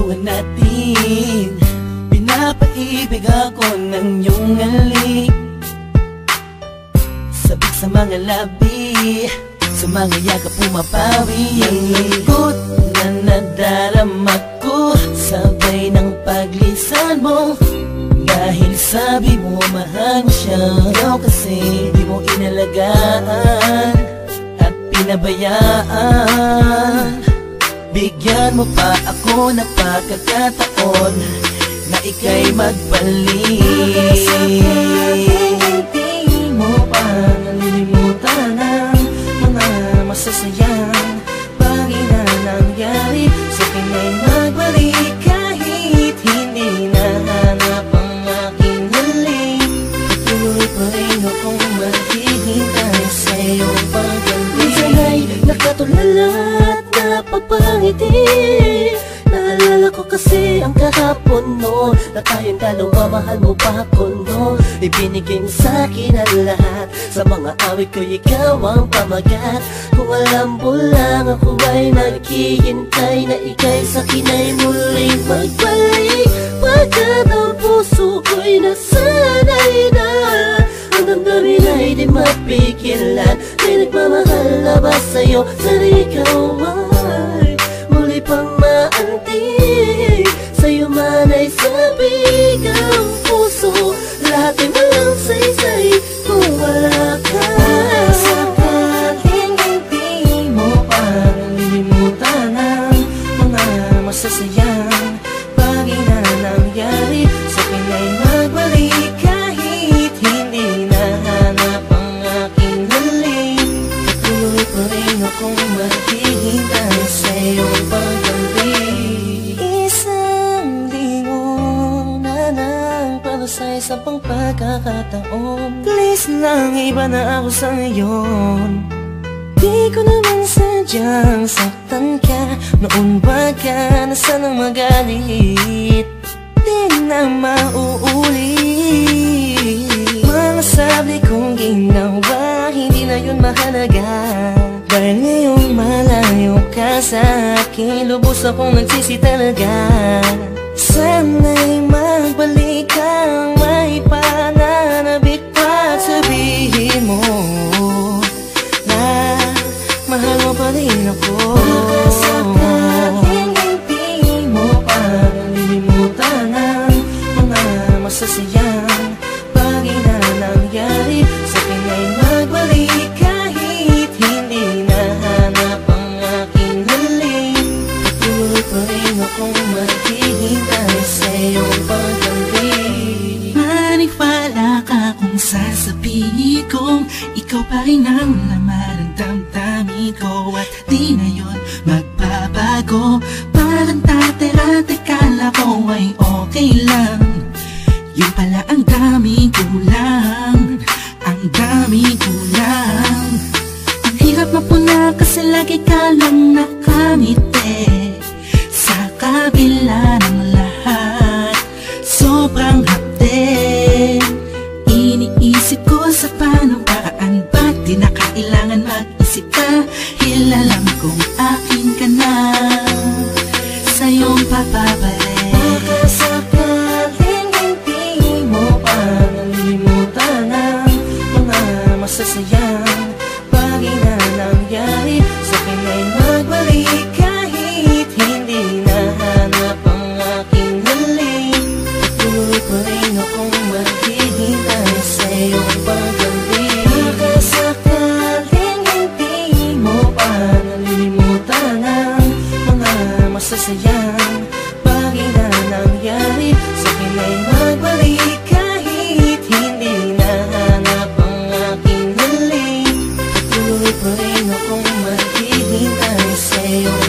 kwentuhan natin. Pinapaibig ako ng iyong halik, sabik sa mga labi, sa mga yakap pumapawi. Ang lungkot na nadarama ko, sabay ng paglisan mo. Dahil sabi mo mahal mo siya, ikaw kasi di mo inalagaan at pinabayaan. Bigyan mo pa ako ng pagkakataon na ika'y magbalik. Hindi mo pa nalilimutan ang mga masasayang bagay na nangyari. Sa akin ay magbalik kahit hindi nahanap ang aking halik. Patuloy pa rin akong maghihintay sa iyong pagbalik. Minsan ay nakatulala at napapangiti. Naalala ko kasi ang kahapon noon, na tayong dalawa, mahal mo pa ako noon. Ibinigay mo sa'kin ang lahat, sa mga awit ko ikaw ang pamagat. Kung alam mo lang ako ay naghihintay na ika'y sa'kin ay muling magbalik. Pagkat ang puso ko'y nasanay na, ang damdamin ay di mapigilan. May nagmamahal na ba sa'yo na ikaw ay muli pang maantig? Sa'yo man ay sabik ang puso, lahat ay walang saysay kung wala ka. Sakaling hindi mo pa nalilimutan ang mga masasayang bagay na nangyari. Sa akin ay magbalik kahit hindi nahanap ang aking halik. Patuloy pa rin akong maghihintay sa iyong pagbalik. Isang linggo na para sa isa pang pagkakataon. Please lang, iba na ako sa ngayon. Di ko naman sadyang saktan ka, noon ba ka na sanang magalit? Di na mauulit. Mga sabi kong ginawa, hindi na yun mahalaga. Dahil ngayong malayo ka sa akin, lubos akong nagsisi talaga. Sana'y magbalik kang may pananabik pa. Sabihin mo na mahal mo pa rin ako. Sakaling hindi mo pa nalilimutan ang mga masasayang bagay na nangyari. Sa akin ay magbalik kahit hindi nahanap ang aking halik. Patuloy pa rin akong maghihintay sa iyong pagbalik. Maniwala ka kung sasabihin kong ikaw pa rin ang laman ng damdamin ko, at di na yun magbabago. Parang dati-dati kala ko ay okay lang, yun pala ang daming kulang, ang daming kulang. Ang hirap mapuna kasi lagi ka lang nakangiti. Sa kabila ng lahat, sobrang hapde. Iniisip ko sa paano paraan, ba't di na kailangan mag-isip ka? Alam kong akin ka na, sa'yong papabalik. Baka sakaling hindi mo pa nalilimutan ang mga masasayang bagay na nangyari. Sa akin ay magbalik kahit hindi nahanap ang aking halik. Patuloy pa rin akong maghihintay sa iyong pagbalik. Baka sakaling hindi mo pa nalilimutan ang mga masasayang bagay na nangyari. Sa akin ay magbalik kahit hindi nahanap ang aking halik. Patuloy pa rin akong maghihintay sa iyong